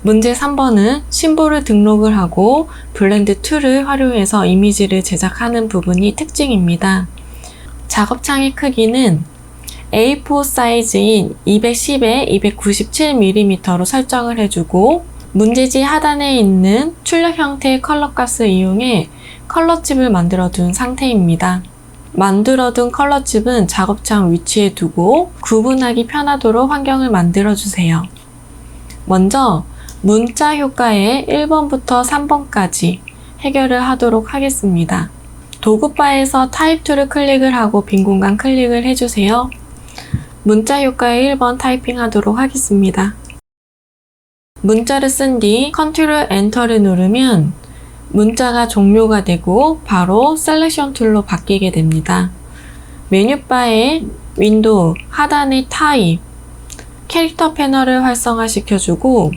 문제 3번은 심볼을 등록을 하고 블렌드 툴을 활용해서 이미지를 제작하는 부분이 특징입니다. 작업창의 크기는 A4 사이즈인 210에 297mm로 설정을 해주고 문제지 하단에 있는 출력 형태의 컬러 값을 이용해 컬러칩을 만들어둔 상태입니다. 만들어둔 컬러칩은 작업창 위치에 두고 구분하기 편하도록 환경을 만들어주세요. 먼저 문자 효과의 1번부터 3번까지 해결을 하도록 하겠습니다. 도구바에서 타입 툴을 클릭을 하고 빈 공간 클릭을 해주세요. 문자 효과의 1번 타이핑 하도록 하겠습니다. 문자를 쓴 뒤 컨트롤 엔터를 누르면 문자가 종료가 되고 바로 셀렉션 툴로 바뀌게 됩니다. 메뉴바에 윈도우 하단의 타입, 캐릭터 패널을 활성화시켜주고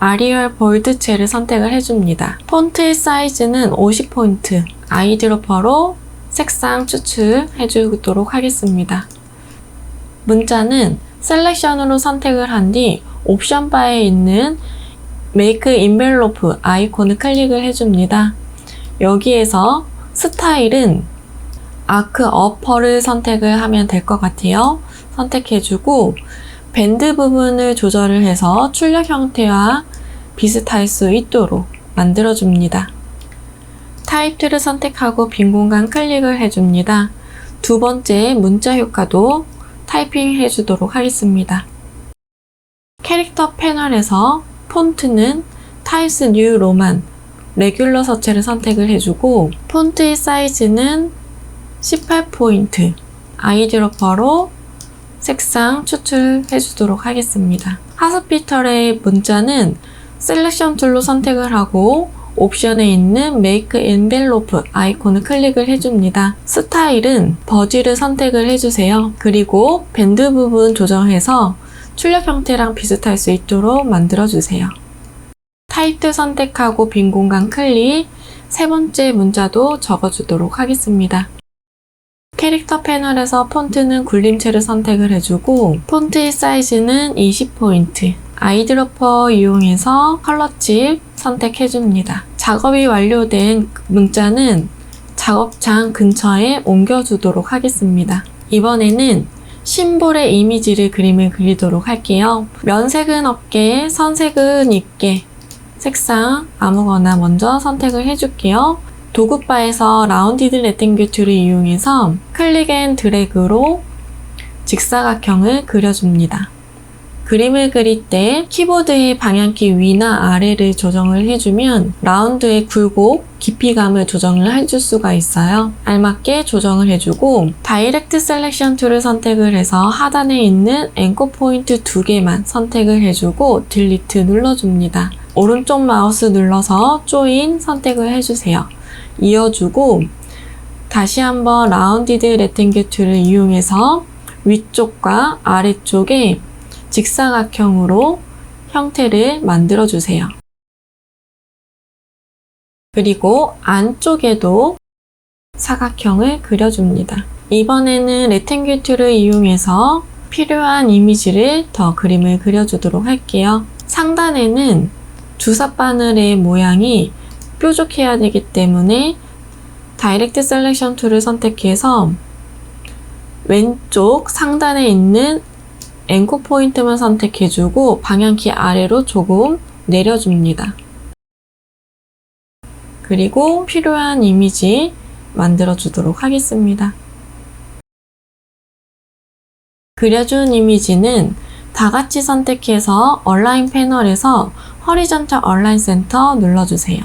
아리얼 볼드체를 선택을 해줍니다. 폰트의 사이즈는 50포인트, 아이드로퍼로 색상 추출해주도록 하겠습니다. 문자는 셀렉션으로 선택을 한 뒤 옵션 바에 있는 메이크 인벨로프 아이콘을 클릭을 해줍니다. 여기에서 스타일은 아크 어퍼를 선택을 하면 될 것 같아요. 선택해주고 밴드 부분을 조절을 해서 출력 형태와 비슷할 수 있도록 만들어줍니다. 타입 툴을 선택하고 빈 공간 클릭을 해줍니다. 두 번째 문자 효과도 타이핑 해주도록 하겠습니다. 캐릭터 패널에서 폰트는 타임스 뉴 로만 레귤러 서체를 선택을 해주고 폰트의 사이즈는 18포인트 아이드로퍼로 색상 추출해 주도록 하겠습니다. 하스피털의 문자는 셀렉션 툴로 선택을 하고 옵션에 있는 메이크 엔벨로프 아이콘을 클릭을 해줍니다. 스타일은 버즈를 선택을 해주세요. 그리고 밴드 부분 조정해서 출력 형태랑 비슷할 수 있도록 만들어주세요. 타입 선택하고 빈 공간 클릭, 세 번째 문자도 적어주도록 하겠습니다. 캐릭터 패널에서 폰트는 굴림체를 선택을 해주고 폰트의 사이즈는 20포인트, 아이드로퍼 이용해서 컬러칩 선택해줍니다. 작업이 완료된 문자는 작업창 근처에 옮겨주도록 하겠습니다. 이번에는 심볼의 이미지를 그림을 그리도록 할게요. 면색은 없게, 선색은 있게 색상 아무거나 먼저 선택을 해줄게요. 도구바에서 라운디드 레팅귤 툴을 이용해서 클릭 앤 드래그로 직사각형을 그려줍니다. 그림을 그릴 때 키보드의 방향키 위나 아래를 조정을 해주면 라운드의 굴곡, 깊이감을 조정을 해줄 수가 있어요. 알맞게 조정을 해주고 다이렉트 셀렉션 툴을 선택을 해서 하단에 있는 앵커 포인트 2개만 선택을 해주고 딜리트 눌러줍니다. 오른쪽 마우스 눌러서 조인 선택을 해주세요. 이어주고 다시 한번 라운디드 레팅귤 툴을 이용해서 위쪽과 아래쪽에 직사각형으로 형태를 만들어 주세요. 그리고 안쪽에도 사각형을 그려줍니다. 이번에는 레팅귤 툴을 이용해서 필요한 이미지를 더 그림을 그려주도록 할게요. 상단에는 주사 바늘의 모양이 뾰족해야 되기 때문에 다이렉트 셀렉션 툴을 선택해서 왼쪽 상단에 있는 앵커 포인트만 선택해주고 방향키 아래로 조금 내려줍니다. 그리고 필요한 이미지 만들어주도록 하겠습니다. 그려준 이미지는 다같이 선택해서 얼라인 패널에서 허리전탈 얼라인 센터 눌러주세요.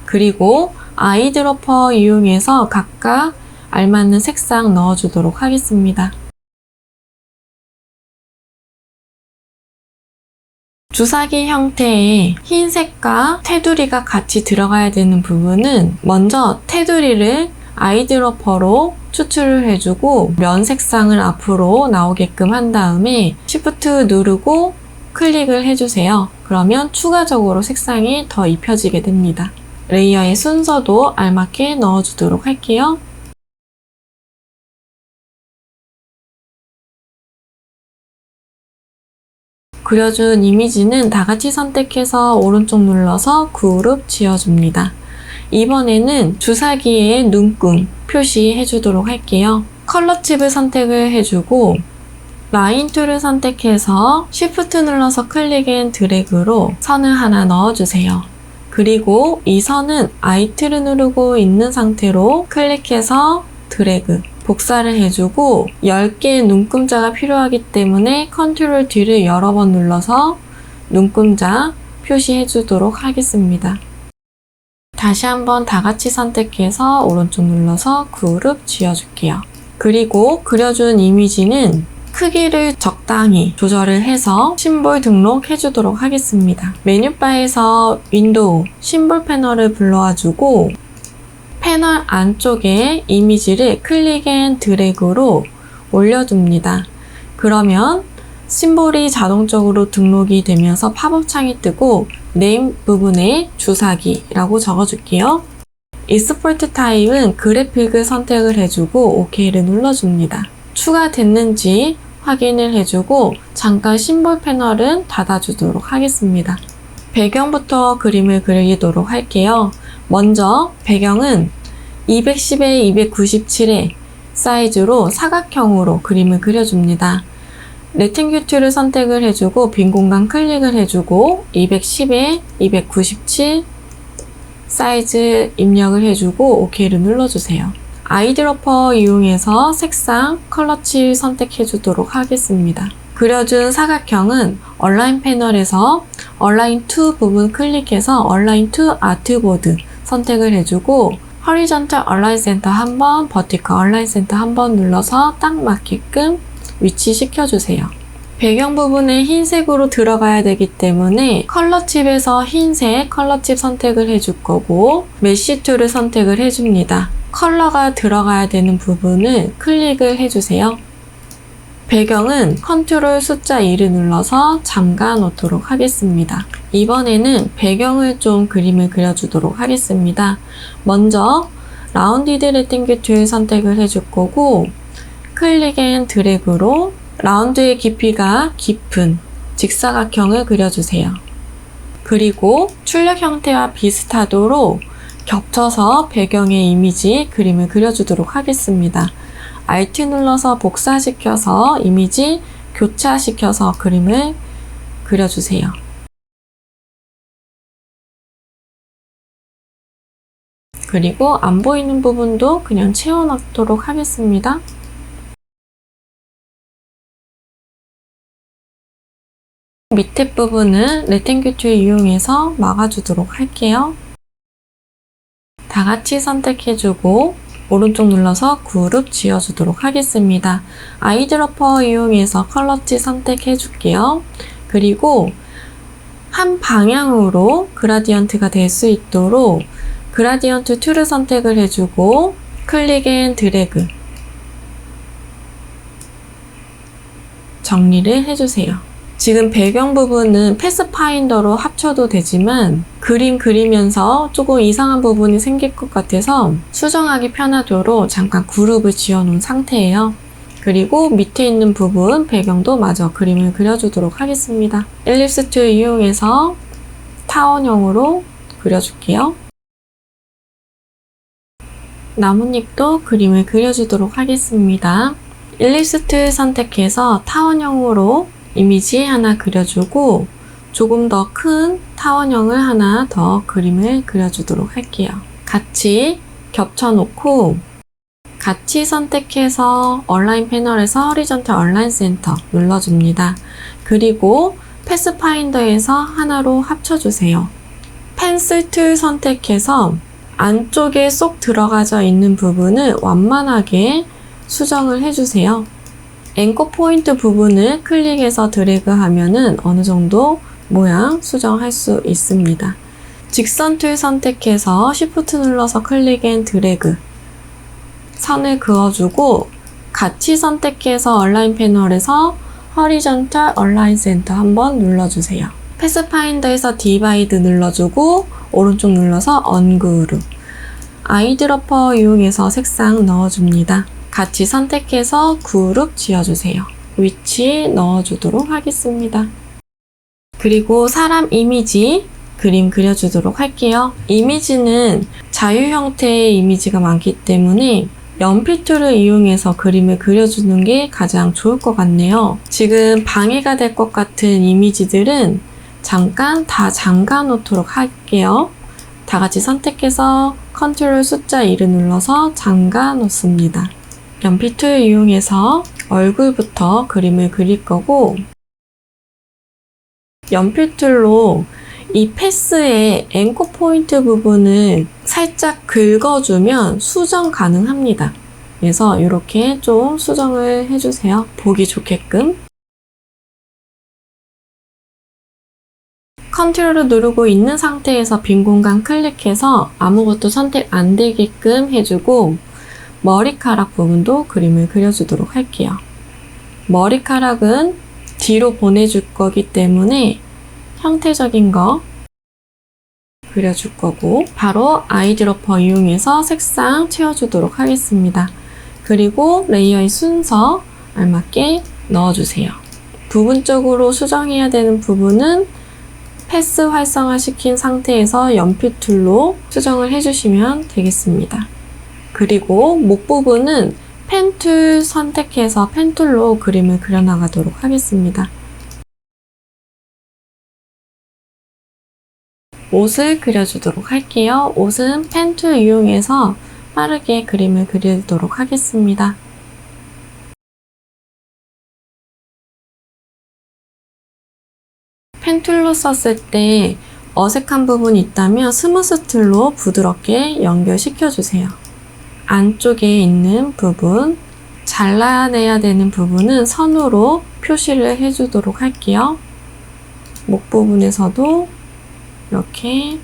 그리고 아이드로퍼 이용해서 각각 알맞는 색상 넣어주도록 하겠습니다. 주사기 형태의 흰색과 테두리가 같이 들어가야 되는 부분은 먼저 테두리를 아이드로퍼로 추출을 해주고 면 색상을 앞으로 나오게끔 한 다음에 Shift 누르고 클릭을 해주세요. 그러면 추가적으로 색상이 더 입혀지게 됩니다. 레이어의 순서도 알맞게 넣어주도록 할게요. 그려준 이미지는 다 같이 선택해서 오른쪽 눌러서 그룹 지어줍니다. 이번에는 주사기에 눈금 표시해 주도록 할게요. 컬러 칩을 선택을 해주고 라인 툴을 선택해서 Shift 눌러서 클릭 앤 드래그로 선을 하나 넣어주세요. 그리고 이 선은 Alt를 누르고 있는 상태로 클릭해서 드래그 복사를 해주고 10개의 눈금자가 필요하기 때문에 컨트롤 D를 여러 번 눌러서 눈금자 표시해 주도록 하겠습니다. 다시 한번 다 같이 선택해서 오른쪽 눌러서 그룹 지어줄게요. 그리고 그려준 이미지는 크기를 적당히 조절을 해서 심볼 등록해 주도록 하겠습니다. 메뉴바에서 윈도우, 심볼 패널을 불러와주고 패널 안쪽에 이미지를 클릭 앤 드래그로 올려둡니다. 그러면 심볼이 자동적으로 등록이 되면서 팝업 창이 뜨고 네임 부분에 주사기라고 적어줄게요. 익스포트 타입은 그래픽을 선택을 해주고 OK를 눌러줍니다. 추가됐는지 확인을 해주고 잠깐 심볼 패널은 닫아주도록 하겠습니다. 배경부터 그림을 그리도록 할게요. 먼저 배경은 210에 297의 사이즈로 사각형으로 그림을 그려줍니다. 렉탱귤 툴을 선택을 해주고 빈 공간 클릭을 해주고 210에 297 사이즈 입력을 해주고 OK를 눌러주세요. 아이드로퍼 이용해서 색상, 컬러 칠 선택해 주도록 하겠습니다. 그려준 사각형은 얼라인 패널에서 얼라인 2 부분 클릭해서 얼라인 2 아트보드 선택을 해주고 허리전탈 얼라인 센터 한번, 버티컬 얼라인 센터 한번 눌러서 딱 맞게끔 위치시켜 주세요. 배경 부분에 흰색으로 들어가야 되기 때문에 컬러 칩에서 흰색 컬러 칩 선택을 해줄 거고 메쉬 툴을 선택을 해줍니다. 컬러가 들어가야 되는 부분을 클릭을 해주세요. 배경은 컨트롤 숫자 2를 눌러서 잠가 놓도록 하겠습니다. 이번에는 배경을 좀 그림을 그려주도록 하겠습니다. 먼저 라운디드 렉탱귤 툴 선택을 해줄 거고 클릭 앤 드래그로 라운드의 깊이가 깊은 직사각형을 그려주세요. 그리고 출력 형태와 비슷하도록 겹쳐서 배경의 이미지 그림을 그려주도록 하겠습니다. Alt 눌러서 복사시켜서 이미지 교차시켜서 그림을 그려주세요. 그리고 안 보이는 부분도 그냥 채워넣도록 하겠습니다. 밑에 부분은 렉탱귤 툴 이용해서 막아주도록 할게요. 다 같이 선택해주고 오른쪽 눌러서 그룹 지어주도록 하겠습니다. 아이드로퍼 이용해서 컬러치 선택해줄게요. 그리고 한 방향으로 그라디언트가 될 수 있도록 그라디언트 툴을 선택을 해주고 클릭 앤 드래그 정리를 해주세요. 지금 배경 부분은 패스파인더로 합쳐도 되지만 그림 그리면서 조금 이상한 부분이 생길 것 같아서 수정하기 편하도록 잠깐 그룹을 지어 놓은 상태예요. 그리고 밑에 있는 부분 배경도 마저 그림을 그려주도록 하겠습니다. 엘립스 툴 이용해서 타원형으로 그려줄게요. 나뭇잎도 그림을 그려주도록 하겠습니다. 엘립스 툴 선택해서 타원형으로 이미지 하나 그려주고 조금 더 큰 타원형을 하나 더 그림을 그려주도록 할게요. 같이 겹쳐놓고 같이 선택해서 얼라인 패널에서 허리전탈 얼라인 센터 눌러줍니다. 그리고 패스파인더에서 하나로 합쳐주세요. 펜슬 툴 선택해서 안쪽에 쏙 들어가져 있는 부분을 완만하게 수정을 해주세요. 앵커 포인트 부분을 클릭해서 드래그 하면은 어느 정도 모양 수정할 수 있습니다. 직선 툴 선택해서 Shift 눌러서 클릭 앤 드래그 선을 그어주고 같이 선택해서 얼라인 패널에서 허리전탈 얼라인 센터 한번 눌러주세요. 패스파인더에서 디바이드 눌러주고 오른쪽 눌러서 언그룹 아이드로퍼 이용해서 색상 넣어줍니다. 같이 선택해서 그룹 지어주세요. 위치 넣어주도록 하겠습니다. 그리고 사람 이미지 그림 그려주도록 할게요. 이미지는 자유 형태의 이미지가 많기 때문에 연필툴을 이용해서 그림을 그려주는 게 가장 좋을 것 같네요. 지금 방해가 될 것 같은 이미지들은 잠깐 다 잠가 놓도록 할게요. 다 같이 선택해서 컨트롤 숫자 1을 눌러서 잠가 놓습니다. 연필툴 이용해서 얼굴부터 그림을 그릴 거고, 연필툴로 이 패스의 앵커 포인트 부분을 살짝 긁어주면 수정 가능합니다. 그래서 이렇게 좀 수정을 해주세요. 보기 좋게끔. 컨트롤을 누르고 있는 상태에서 빈 공간 클릭해서 아무것도 선택 안 되게끔 해주고, 머리카락 부분도 그림을 그려주도록 할게요. 머리카락은 뒤로 보내줄 거기 때문에 형태적인 거 그려줄 거고, 바로 아이드로퍼 이용해서 색상 채워주도록 하겠습니다. 그리고 레이어의 순서 알맞게 넣어주세요. 부분적으로 수정해야 되는 부분은 패스 활성화 시킨 상태에서 연필툴로 수정을 해주시면 되겠습니다. 그리고 목 부분은 펜툴 선택해서 펜툴로 그림을 그려나가도록 하겠습니다. 옷을 그려주도록 할게요. 옷은 펜툴 이용해서 빠르게 그림을 그리도록 하겠습니다. 펜툴로 썼을 때 어색한 부분이 있다면 스무스 툴로 부드럽게 연결시켜주세요. 안쪽에 있는 부분, 잘라내야 되는 부분은 선으로 표시를 해주도록 할게요. 목 부분에서도 이렇게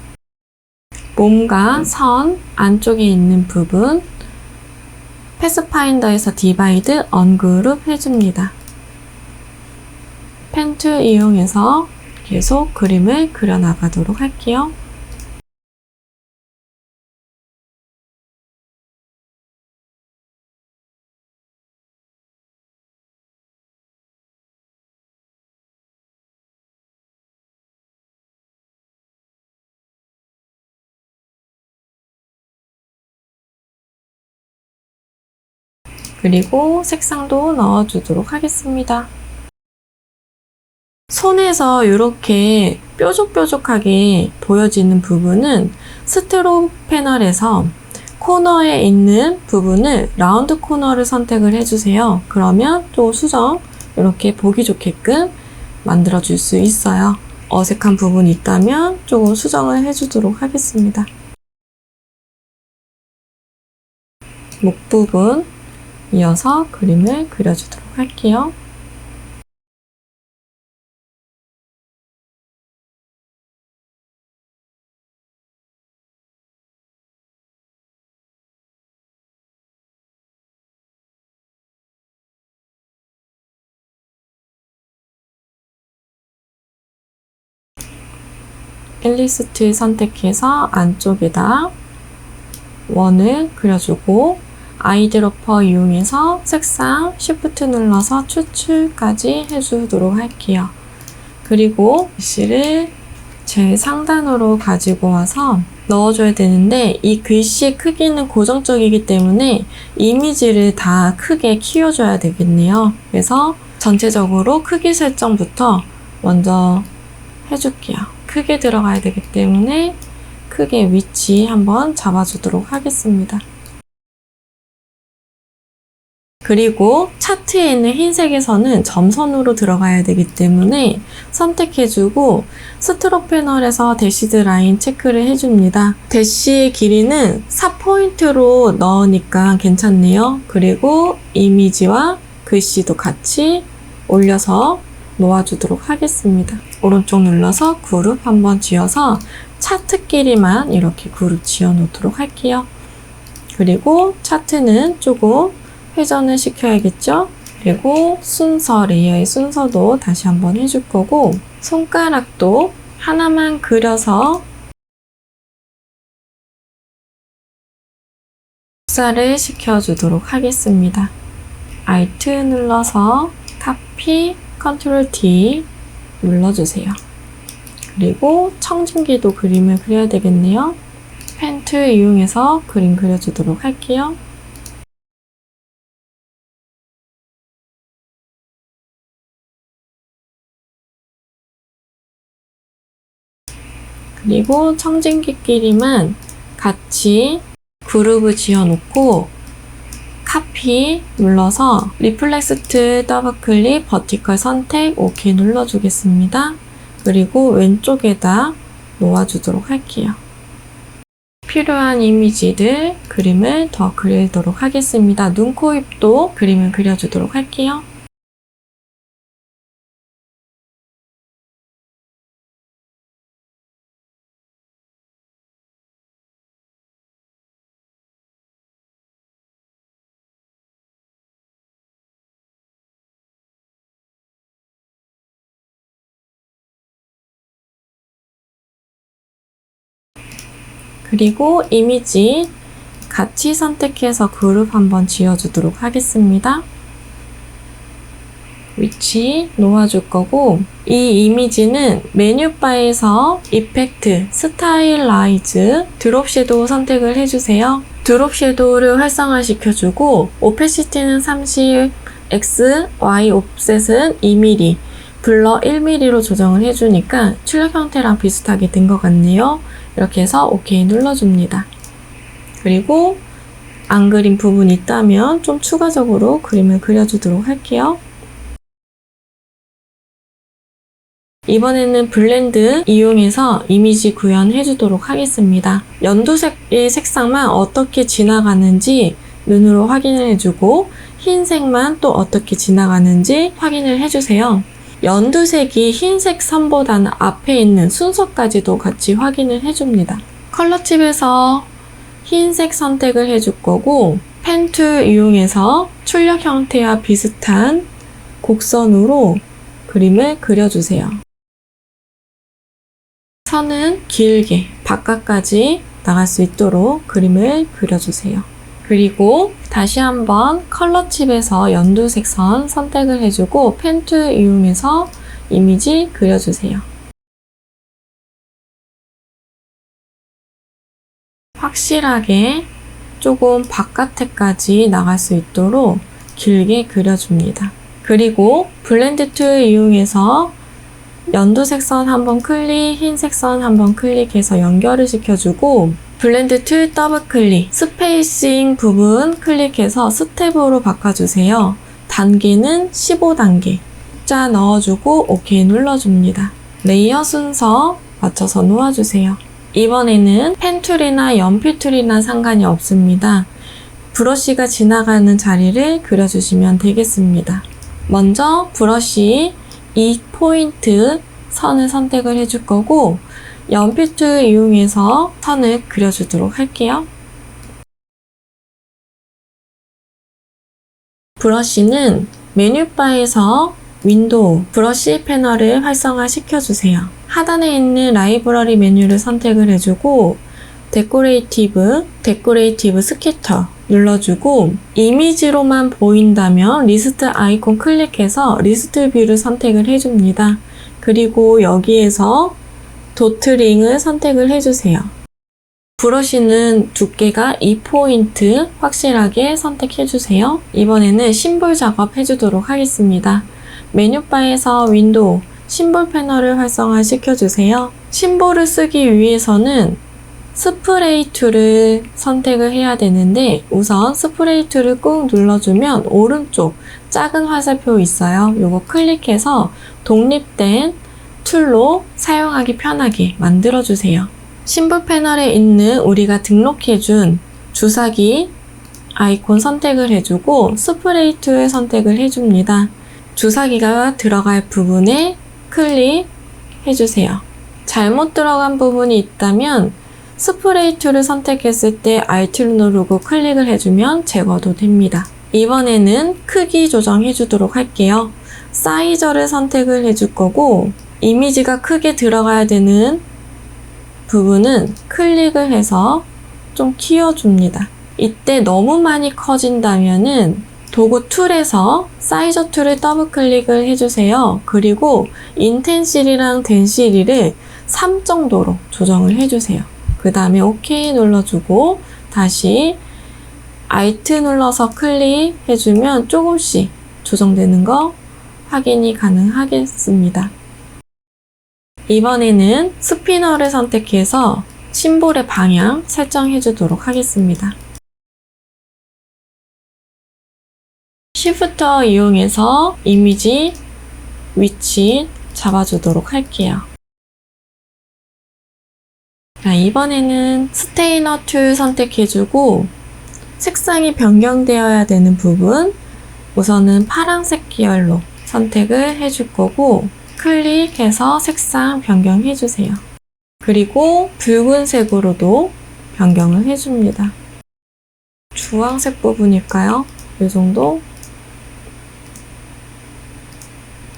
몸과 선 안쪽에 있는 부분, 패스파인더에서 디바이드, 언그룹 해줍니다. 펜툴 이용해서 계속 그림을 그려나가도록 할게요. 그리고 색상도 넣어주도록 하겠습니다. 손에서 이렇게 뾰족뾰족하게 보여지는 부분은 스트로크 패널에서 코너에 있는 부분을 라운드 코너를 선택을 해주세요. 그러면 또 수정 이렇게 보기 좋게끔 만들어줄 수 있어요. 어색한 부분이 있다면 조금 수정을 해주도록 하겠습니다. 목 부분 이어서 그림을 그려주도록 할게요. 앨리스트 선택해서 안쪽에다 원을 그려주고, 아이드로퍼 이용해서 색상 Shift 눌러서 추출까지 해주도록 할게요. 그리고 글씨를 제일 상단으로 가지고 와서 넣어줘야 되는데, 이 글씨의 크기는 고정적이기 때문에 이미지를 다 크게 키워줘야 되겠네요. 그래서 전체적으로 크기 설정부터 먼저 해줄게요. 크게 들어가야 되기 때문에 크게 위치 한번 잡아주도록 하겠습니다. 그리고 차트에 있는 흰색에서는 점선으로 들어가야 되기 때문에 선택해주고, 스트로크 패널에서 대시드 라인 체크를 해줍니다. 대시의 길이는 4포인트로 넣으니까 괜찮네요. 그리고 이미지와 글씨도 같이 올려서 놓아주도록 하겠습니다. 오른쪽 눌러서 그룹 한번 지어서 차트끼리만 이렇게 그룹 지어 놓도록 할게요. 그리고 차트는 조금 회전을 시켜야겠죠? 그리고 순서, 레이어의 순서도 다시 한번 해줄 거고, 손가락도 하나만 그려서 복사를 시켜주도록 하겠습니다. Alt 눌러서 카피, Ctrl D 눌러주세요. 그리고 청진기도 그림을 그려야 되겠네요. 펜 툴 이용해서 그림 그려주도록 할게요. 그리고 청진기끼리만 같이 그루브 지어놓고 카피 눌러서 리플렉스 더블 클릭 버티컬 선택 OK 눌러주겠습니다. 그리고 왼쪽에다 놓아주도록 할게요. 필요한 이미지들 그림을 더 그리도록 하겠습니다. 눈, 코, 입도 그림을 그려주도록 할게요. 그리고 이미지 같이 선택해서 그룹 한번 지어주도록 하겠습니다. 위치 놓아줄 거고, 이 이미지는 메뉴바에서 이펙트, 스타일라이즈, 드롭 섀도우 선택을 해주세요. 드롭 섀도우를 활성화시켜주고 오페시티는 30, X, Y 옵셋은 2mm, 블러 1mm로 조정을 해주니까 출력 형태랑 비슷하게 된 것 같네요. 이렇게 해서 OK 눌러줍니다. 그리고 안 그린 부분이 있다면 좀 추가적으로 그림을 그려주도록 할게요. 이번에는 블렌드 이용해서 이미지 구현해 주도록 하겠습니다. 연두색의 색상만 어떻게 지나가는지 눈으로 확인을 해주고 흰색만 또 어떻게 지나가는지 확인을 해주세요. 연두색이 흰색 선보다는 앞에 있는 순서까지도 같이 확인을 해줍니다. 컬러칩에서 흰색 선택을 해줄 거고 펜 툴 이용해서 출력 형태와 비슷한 곡선으로 그림을 그려주세요. 선은 길게 바깥까지 나갈 수 있도록 그림을 그려주세요. 그리고 다시 한번 컬러칩에서 연두색 선 선택을 해주고 펜 툴 이용해서 이미지 그려주세요. 확실하게 조금 바깥에까지 나갈 수 있도록 길게 그려줍니다. 그리고 블렌드 툴 이용해서 연두색 선 한번 클릭, 흰색 선 한번 클릭해서 연결을 시켜주고 블렌드 툴 더블 클릭, 스페이싱 부분 클릭해서 스텝으로 바꿔주세요. 단계는 15단계. 숫자 넣어주고 OK 눌러줍니다. 레이어 순서 맞춰서 놓아주세요. 이번에는 펜 툴이나 연필 툴이나 상관이 없습니다. 브러쉬가 지나가는 자리를 그려주시면 되겠습니다. 먼저 브러쉬 2포인트 선을 선택을 해줄 거고 연필 툴 이용해서 선을 그려주도록 할게요. 브러쉬는 메뉴바에서 윈도우, 브러쉬 패널을 활성화 시켜주세요. 하단에 있는 라이브러리 메뉴를 선택을 해주고 데코레이티브 스케터 눌러주고 이미지로만 보인다면 리스트 아이콘 클릭해서 리스트 뷰를 선택을 해줍니다. 그리고 여기에서 도트링을 선택을 해주세요. 브러쉬는 두께가 2포인트 확실하게 선택해주세요. 이번에는 심볼 작업 해주도록 하겠습니다. 메뉴바에서 윈도우, 심볼 패널을 활성화 시켜주세요. 심볼을 쓰기 위해서는 스프레이 툴을 선택을 해야 되는데 우선 스프레이 툴을 꾹 눌러주면 오른쪽 작은 화살표 있어요. 요거 클릭해서 독립된 툴로 사용하기 편하게 만들어주세요. 심볼 패널에 있는 우리가 등록해준 주사기 아이콘 선택을 해주고 스프레이 툴 선택을 해줍니다. 주사기가 들어갈 부분에 클릭해주세요. 잘못 들어간 부분이 있다면 스프레이 툴을 선택했을 때 Alt를 누르고 클릭을 해주면 제거도 됩니다. 이번에는 크기 조정해 주도록 할게요. 사이저를 선택을 해줄 거고 이미지가 크게 들어가야 되는 부분은 클릭을 해서 좀 키워줍니다. 이때 너무 많이 커진다면은 도구 툴에서 사이저 툴을 더블 클릭을 해주세요. 그리고 인텐시리랑 덴시리를 3 정도로 조정을 해주세요. 그 다음에 OK 눌러주고 다시 Alt 눌러서 클릭해주면 조금씩 조정되는 거 확인이 가능하겠습니다. 이번에는 스피너를 선택해서 심볼의 방향 설정해 주도록 하겠습니다. 쉬프터 이용해서 이미지 위치 잡아주도록 할게요. 자, 이번에는 스테이너 툴 선택해주고 색상이 변경되어야 되는 부분 우선은 파란색 계열로 선택을 해줄 거고 클릭해서 색상 변경해주세요. 그리고 붉은색으로도 변경을 해줍니다. 주황색 부분일까요? 이 정도.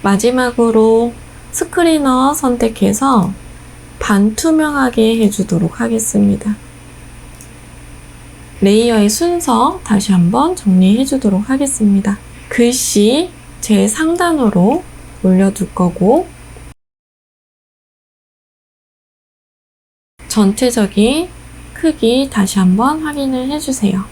마지막으로 스크리너 선택해서 반투명하게 해주도록 하겠습니다. 레이어의 순서 다시 한번 정리해 주도록 하겠습니다. 글씨 제일 상단으로 올려둘 거고 전체적인 크기 다시 한번 확인을 해주세요.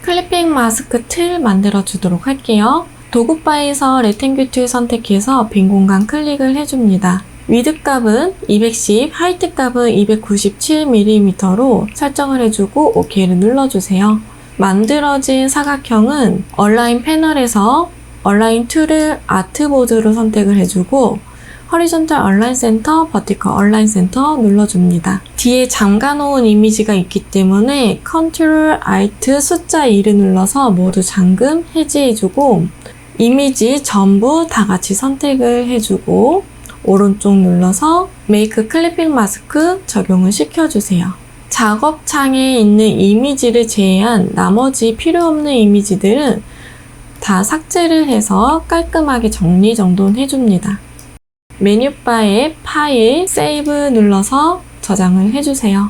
클리핑 마스크 틀 만들어 주도록 할게요. 도구바에서 레탱귤 툴 선택해서 빈 공간 클릭을 해줍니다. 위드 값은 210, 하이트 값은 297mm로 설정을 해주고 OK를 눌러주세요. 만들어진 사각형은 얼라인 패널에서 얼라인 툴을 아트보드로 선택을 해주고 허리존탈 얼라인 센터, 버티컬 얼라인 센터 눌러줍니다. 뒤에 잠가놓은 이미지가 있기 때문에 컨트롤 알트 숫자 2를 눌러서 모두 잠금 해제해주고 이미지 전부 다 같이 선택을 해주고 오른쪽 눌러서 메이크 클리핑 마스크 적용을 시켜주세요. 작업창에 있는 이미지를 제외한 나머지 필요 없는 이미지들은 다 삭제를 해서 깔끔하게 정리정돈 해줍니다. 메뉴바에 파일, 세이브 눌러서 저장을 해주세요.